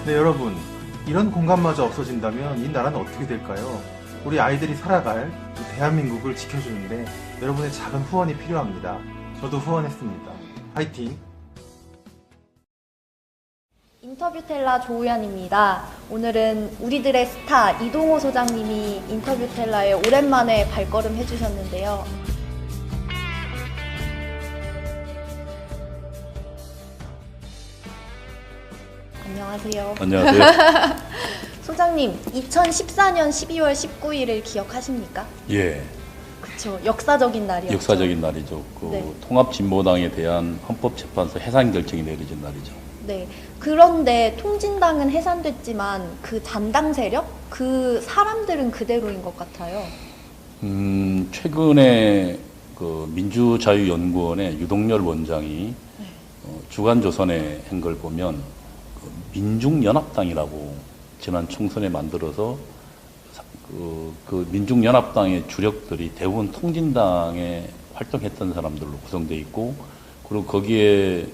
네, 여러분, 이런 공간마저 없어진다면 이 나라는 어떻게 될까요? 우리 아이들이 살아갈 이 대한민국을 지켜주는데 여러분의 작은 후원이 필요합니다. 저도 후원했습니다. 화이팅! 인터뷰텔라 조우연입니다. 오늘은 우리들의 스타 이동호 소장님이 인터뷰텔라에 오랜만에 발걸음 해주셨는데요. 안녕하세요. 안녕하세요. 소장님, 2014년 12월 19일을 기억하십니까? 예, 그쵸. 역사적인 날이었죠. 역사적인 날이죠. 네. 통합진보당에 대한 헌법재판소 해산 결정이 내려진 날이죠. 네. 그런데 통진당은 해산됐지만 그 잔당 세력? 그 사람들은 그대로인 것 같아요. 최근에 그 민주자유연구원의 유동열 원장이 주간조선에 한 걸 보면 그 민중연합당이라고 지난 총선에 만들어서 그 민중연합당의 주력들이 대부분 통진당에 활동했던 사람들로 구성되어 있고, 그리고 거기에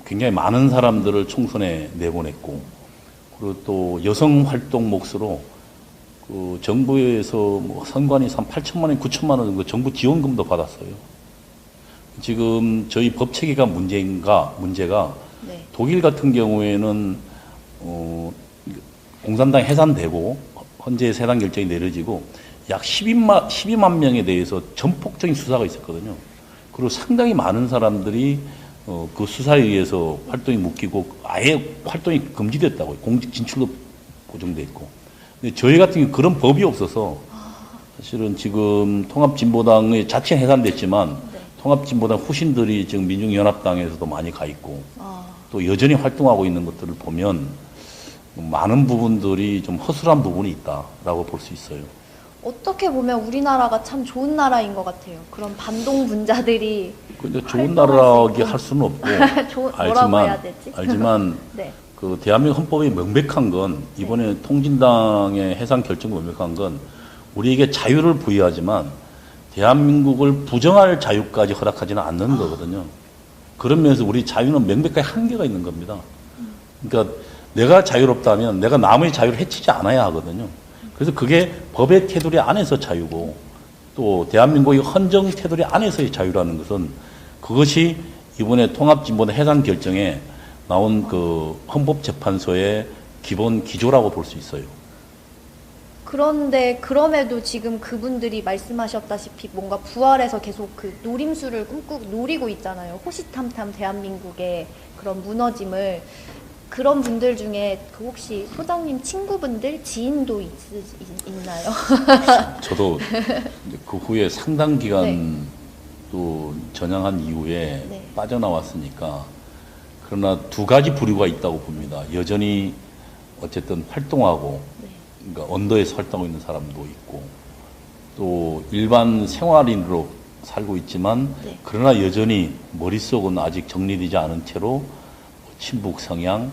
굉장히 많은 사람들을 총선에 내보냈고, 그리고 또 여성 활동 몫으로 그 정부에서 뭐 선관위 8천만 원, 9천만 원 정도 정부 지원금도 받았어요. 지금 저희 법 체계가 문제가 네. 독일 같은 경우에는 공산당 해산되고 헌재 해산 결정이 내려지고 약 12만 명에 대해서 전폭적인 수사가 있었거든요. 그리고 상당히 많은 사람들이 그 수사에 의해서 활동이 묶이고 아예 활동이 금지됐다고요. 공직 진출도 보정돼 있고. 근데 저희 같은 경우 그런 법이 없어서 사실은 지금 통합진보당의 자체 해산됐지만 네. 통합진보당 후신들이 지금 민중연합당에서도 많이 가 있고 또 여전히 활동하고 있는 것들을 보면 많은 부분들이 좀 허술한 부분이 있다라고 볼 수 있어요. 어떻게 보면 우리나라가 참 좋은 나라인 것 같아요. 그런 반동 분자들이 근데 좋은 나라라고 할 수는 없고 뭐라고 해야 되지? 알지만 네. 그 대한민국 헌법이 명백한 건 이번에 통진당의 해산 결정이 명백한 건 우리에게 자유를 부여하지만 대한민국을 부정할 자유까지 허락하지는 않는 거거든요. 그런 면에서 우리 자유는 명백하게 한계가 있는 겁니다. 그러니까 내가 자유롭다면 내가 남의 자유를 해치지 않아야 하거든요. 그래서 그게 법의 테두리 안에서 자유고 또 대한민국의 헌정 테두리 안에서의 자유라는 것은 그것이 이번에 통합진보당 해산 결정에 나온 그 헌법재판소의 기본 기조라고 볼 수 있어요. 그런데 그럼에도 지금 그분들이 말씀하셨다시피 뭔가 부활해서 계속 그 노림수를 꾹꾹 노리고 있잖아요. 호시탐탐 대한민국의 그런 무너짐을. 그런 분들 중에 그 혹시 소장님 친구분들, 지인도 있나요? 저도 그 후에 상당 기간 네. 또 전향한 이후에 네. 빠져나왔으니까, 그러나 두 가지 부류가 있다고 봅니다. 여전히 어쨌든 활동하고 네. 그러니까 언더에서 활동하고 있는 사람도 있고 또 일반 생활인으로 살고 있지만 네. 그러나 여전히 머릿속은 아직 정리되지 않은 채로 친북 성향,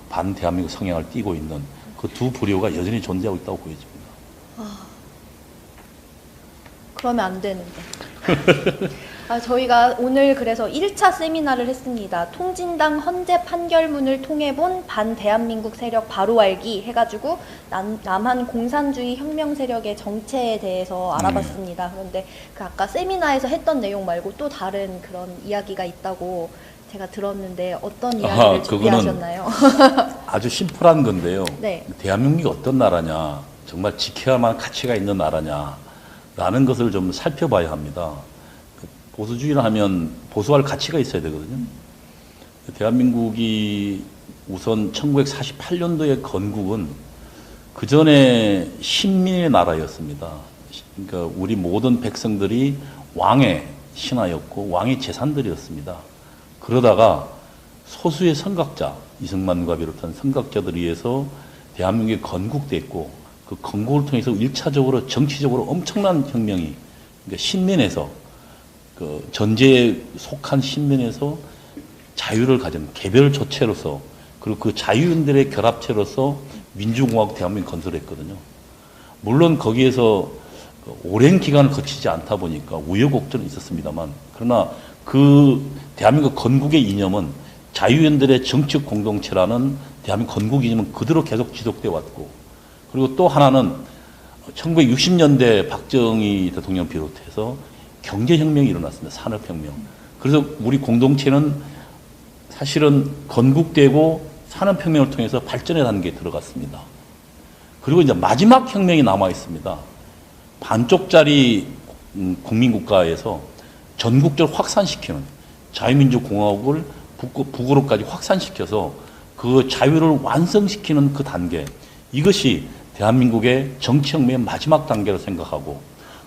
반 대한민국 성향을 띠고 있는 그 두 부류가 여전히 존재하고 있다고 보여집니다. 그러면 안 되는데. 저희가 오늘 그래서 1차 세미나를 했습니다. 통진당 헌재 판결문을 통해 본 반대한민국 세력 바로 알기 해가지고 남한 공산주의 혁명 세력의 정체에 대해서 알아봤습니다. 그런데 그 아까 세미나에서 했던 내용 말고 또 다른 그런 이야기가 있다고 제가 들었는데 어떤 이야기를 준비하셨나요? 아주 심플한 건데요. 네. 대한민국이 어떤 나라냐, 정말 지켜야만 가치가 있는 나라냐라는 것을 좀 살펴봐야 합니다. 보수주의를 하면 보수할 가치가 있어야 되거든요. 대한민국이 우선 1948년도에 건국은 그 전에 신민의 나라였습니다. 그러니까 우리 모든 백성들이 왕의 신하였고 왕의 재산들이었습니다. 그러다가 소수의 선각자, 이승만과 비롯한 선각자들에 의해서 대한민국이 건국됐고 그 건국을 통해서 1차적으로 정치적으로 엄청난 혁명이, 그러니까 신민에서 그 전제에 속한 신민에서 자유를 가진 개별 조체로서, 그리고 그 자유인들의 결합체로서 민주공화국 대한민국 건설했거든요. 물론 거기에서 오랜 기간을 거치지 않다 보니까 우여곡절은 있었습니다만, 그러나 그 대한민국 건국의 이념은 자유인들의 정치적 공동체라는 대한민국 건국이지만 그대로 계속 지속돼 왔고, 그리고 또 하나는 1960년대 박정희 대통령 비롯해서 경제혁명이 일어났습니다. 산업혁명. 그래서 우리 공동체는 사실은 건국되고 산업혁명을 통해서 발전의 단계에 들어갔습니다. 그리고 이제 마지막 혁명이 남아 있습니다. 반쪽짜리 국민국가에서 전국적으로 확산시키는 자유민주공화국을 북으로까지 확산시켜서 그 자유를 완성시키는 그 단계, 이것이 대한민국의 정치혁명의 마지막 단계로 생각하고,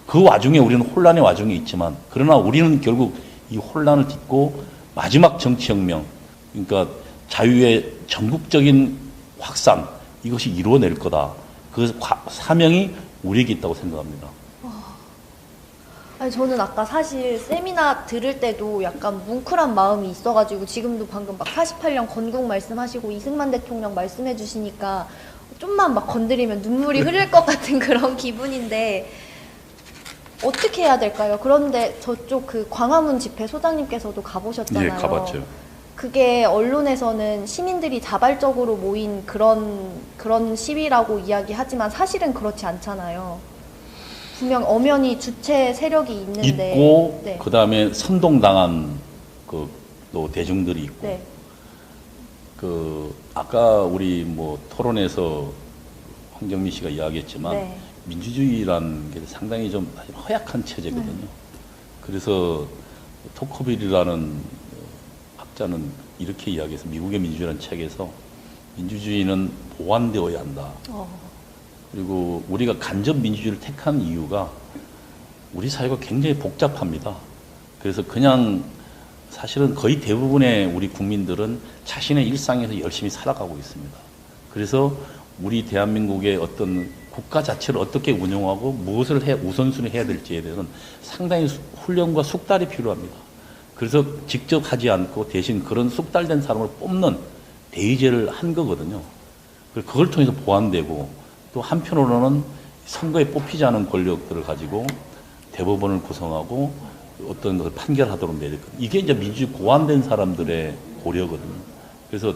그 와중에 우리는 혼란의 와중에 있지만, 그러나 우리는 결국 이 혼란을 딛고 마지막 정치혁명, 그러니까 자유의 전국적인 확산, 이것이 이루어낼 거다. 그 사명이 우리에게 있다고 생각합니다. 아니, 저는 아까 사실 세미나 들을 때도 약간 뭉클한 마음이 있어가지고, 지금도 방금 막 48년 건국 말씀하시고 이승만 대통령 말씀해 주시니까 좀만 막 건드리면 눈물이 흐를 것 같은 그런 기분인데, 어떻게 해야 될까요? 그런데 저쪽 그 광화문 집회 소장님께서도 가보셨잖아요. 예, 가봤죠. 그게 언론에서는 시민들이 자발적으로 모인 그런 시위라고 이야기하지만 사실은 그렇지 않잖아요. 분명 엄연히 주체 세력이 있는데 있고, 네. 그 다음에 선동당한 또 대중들이 있고, 네. 아까 우리 뭐 토론에서 황정민 씨가 이야기했지만, 네. 민주주의라는 게 상당히 좀 허약한 체제거든요. 그래서 토커빌이라는 학자는 이렇게 이야기해서, 미국의 민주주의라는 책에서 민주주의는 보완되어야 한다. 그리고 우리가 간접 민주주의를 택한 이유가 우리 사회가 굉장히 복잡합니다. 그래서 그냥 사실은 거의 대부분의 우리 국민들은 자신의 일상에서 열심히 살아가고 있습니다. 그래서 우리 대한민국의 어떤 국가 자체를 어떻게 운영하고 무엇을 우선순위 해야 될지에 대해서는 상당히 훈련과 숙달이 필요합니다. 그래서 직접 하지 않고 대신 그런 숙달된 사람을 뽑는 대의제를 한 거거든요. 그걸 통해서 보완되고, 또 한편으로는 선거에 뽑히지 않은 권력들을 가지고 대법원을 구성하고 어떤 것을 판결하도록 내렸거든요. 이게 이제 민주주의 고안된 사람들의 고려거든요. 그래서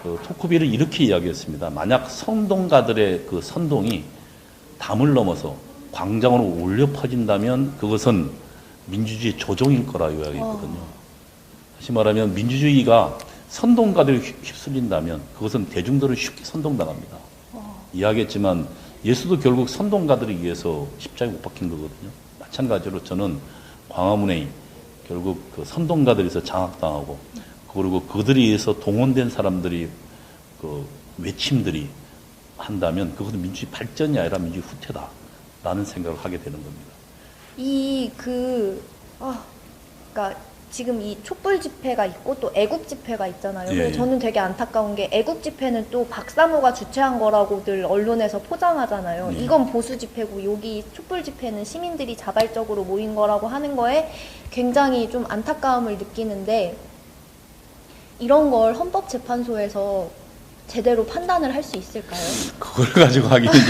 토크빌을 이렇게 이야기했습니다. 만약 선동가들의 그 선동이 담을 넘어서 광장으로 울려 퍼진다면 그것은 민주주의 조종일 거라 이야기했거든요. 다시 말하면 민주주의가 선동가들이 휩쓸린다면 그것은 대중들을 쉽게 선동당합니다. 이야기했지만 예수도 결국 선동가들에 의해서 십자가에 못 박힌 거거든요. 마찬가지로 저는 광화문에 결국 그 선동가들에서 장악당하고, 그리고 그들에 의해서 동원된 사람들이 그 외침들이 한다면 그것은 민주주의 발전이 아니라 민주주의 후퇴다라는 생각을 하게 되는 겁니다. 그러니까 지금 이 촛불 집회가 있고 또 애국 집회가 있잖아요. 예, 근데 예. 저는 되게 안타까운 게 애국 집회는 또 박사모가 주최한 거라고들 언론에서 포장하잖아요. 예. 이건 보수 집회고 여기 촛불 집회는 시민들이 자발적으로 모인 거라고 하는 거에 굉장히 좀 안타까움을 느끼는데, 이런 걸 헌법재판소에서 제대로 판단을 할 수 있을까요? 그걸 가지고 하기는 좀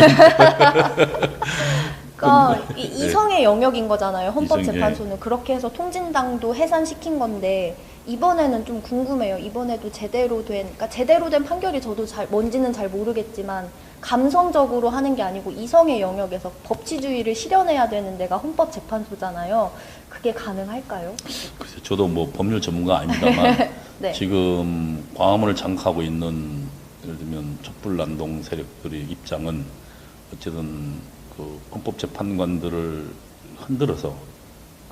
그러니까 네. 이성의 영역인 거잖아요. 헌법재판소는. 이성, 예. 그렇게 해서 통진당도 해산시킨 건데, 이번에는 좀 궁금해요. 이번에도 그러니까 제대로 된 판결이 저도 뭔지는 잘 모르겠지만 감성적으로 하는 게 아니고 이성의 영역에서 법치주의를 실현해야 되는 데가 헌법재판소잖아요. 그게 가능할까요? 글쎄, 저도 뭐 법률 전문가 아닙니다만 네. 지금 광화문을 장악하고 있는 예를 들면 촛불난동 세력들의 입장은 어쨌든 그 헌법재판관들을 흔들어서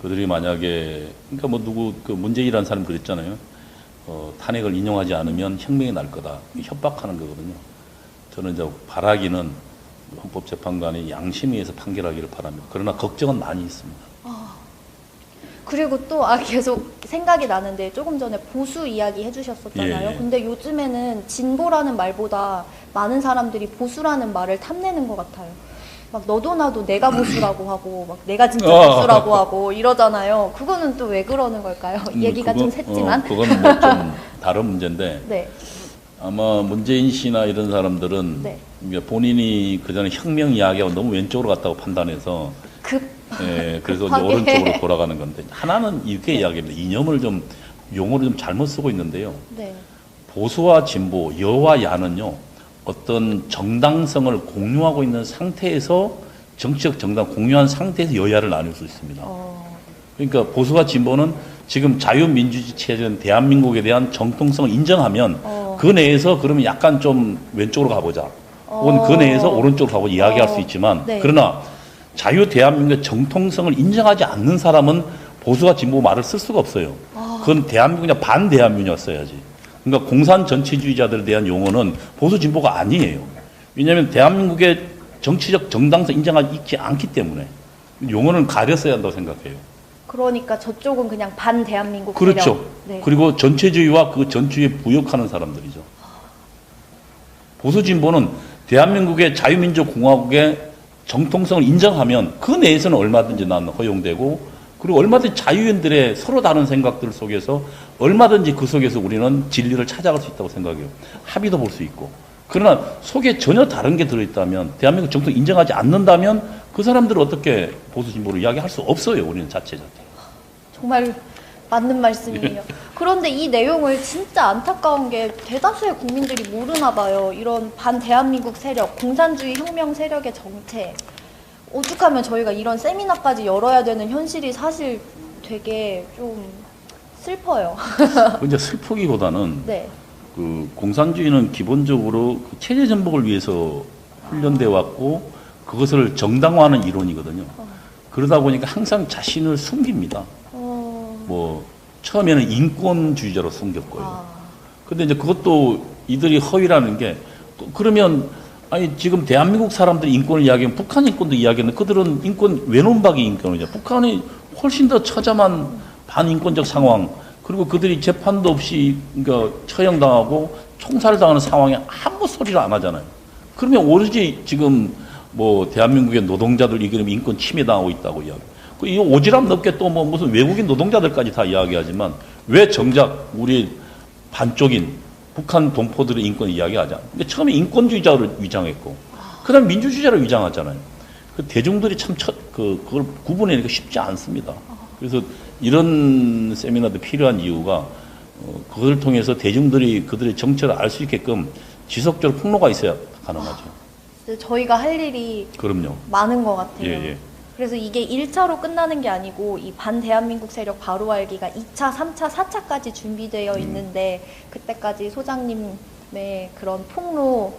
그들이 만약에, 그러니까 뭐 그 문재인이라는 사람이 그랬잖아요. 탄핵을 인용하지 않으면 혁명이 날 거다. 협박하는 거거든요. 저는 이제 바라기는 헌법재판관이 양심에 의해서 판결하기를 바랍니다. 그러나 걱정은 많이 있습니다. 그리고 또 계속 생각이 나는데, 조금 전에 보수 이야기 해주셨었잖아요. 예, 예. 근데 요즘에는 진보라는 말보다 많은 사람들이 보수라는 말을 탐내는 것 같아요. 막 너도 나도 내가 보수라고 하고 막 내가 진짜 보수라고 하고 이러잖아요. 그거는 또 왜 그러는 걸까요? 얘기가 좀 샜지만. 그건 뭐 좀 다른 문제인데 네. 아마 문재인 씨나 이런 사람들은 네. 본인이 그전에 혁명 이야기하고 너무 왼쪽으로 갔다고 판단해서 그래서 이제 급하게. 오른쪽으로 돌아가는 건데, 하나는 이렇게 이야기합니다. 이념을 좀 용어를 좀 잘못 쓰고 있는데요. 네. 보수와 진보, 여와 야는요, 어떤 정당성을 공유하고 있는 상태에서 정치적 정당 공유한 상태에서 여야를 나눌 수 있습니다. 그러니까 보수와 진보는 지금 자유민주주의 체제는 대한민국에 대한 정통성을 인정하면 그 내에서 그러면 약간 좀 왼쪽으로 가보자. 혹은 그 내에서 오른쪽으로 가보자 이야기할 수 있지만 네. 그러나 자유 대한민국의 정통성을 인정하지 않는 사람은 보수와 진보 말을 쓸 수가 없어요. 그건 대한민국이냐 반대한민국이었어야지. 그러니까 공산 전체주의자들에 대한 용어는 보수 진보가 아니에요. 왜냐하면 대한민국의 정치적 정당성 인정하지 않기 때문에 용어는 가렸어야 한다고 생각해요. 그러니까 저쪽은 그냥 반 대한민국 그렇죠. 세력. 네. 그리고 전체주의와 그 전주의에 부역하는 사람들이죠. 보수 진보는 대한민국의 자유민주공화국의 정통성을 인정하면 그 내에서는 얼마든지 난 허용되고 그리고 얼마든지 자유인들의 서로 다른 생각들 속에서 얼마든지 그 속에서 우리는 진리를 찾아갈 수 있다고 생각해요. 합의도 볼 수 있고. 그러나 속에 전혀 다른 게 들어있다면 대한민국 정통 인정하지 않는다면 그 사람들을 어떻게 보수 진보로 이야기할 수 없어요. 우리는 자체. 정말 맞는 말씀이에요. 그런데 이 내용을 진짜 안타까운 게 대다수의 국민들이 모르나 봐요. 이런 반 대한민국 세력, 공산주의 혁명 세력의 정체. 오죽하면 저희가 이런 세미나까지 열어야 되는 현실이 사실 되게 좀 슬퍼요. 이제 슬프기보다는 네. 그 공산주의는 기본적으로 그 체제 전복을 위해서 훈련돼 왔고 그것을 정당화하는 이론이거든요. 그러다 보니까 항상 자신을 숨깁니다. 뭐 처음에는 인권주의자로 숨겼고요. 근데 이제 그것도 이들이 허위라는 게 그러면 아니 지금 대한민국 사람들이 인권을 이야기하면 북한 인권도 이야기하는데 그들은 인권 외놈박이 인권이죠. 북한이 훨씬 더 처참한 반인권적 상황 그리고 그들이 재판도 없이 그러니까 처형당하고 총살당하는 상황에 아무 소리를 안 하잖아요. 그러면 오로지 지금 뭐 대한민국의 노동자들 이기면 인권 침해당하고 있다고 이야기. 이 오지랖 넓게 또 뭐 무슨 외국인 노동자들까지 다 이야기하지만 왜 정작 우리 반쪽인 북한 동포들의 인권 이야기하자. 근데 처음에 인권주의자를 위장했고, 그다음 민주주의자를 위장하잖아요. 그 대중들이 참 그걸 구분해내기가 쉽지 않습니다. 그래서 이런 세미나도 필요한 이유가 그걸 통해서 대중들이 그들의 정체를 알 수 있게끔 지속적으로 폭로가 있어야 가능하죠. 저희가 할 일이 그럼요. 많은 것 같아요. 예. 그래서 이게 1차로 끝나는 게 아니고 이 반대한민국 세력 바로 알기가 2차, 3차, 4차까지 준비되어 있는데 그때까지 소장님의 그런 폭로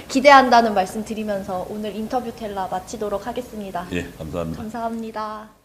기대한다는 말씀 드리면서 오늘 인터뷰 텔라 마치도록 하겠습니다. 예, 감사합니다. 감사합니다.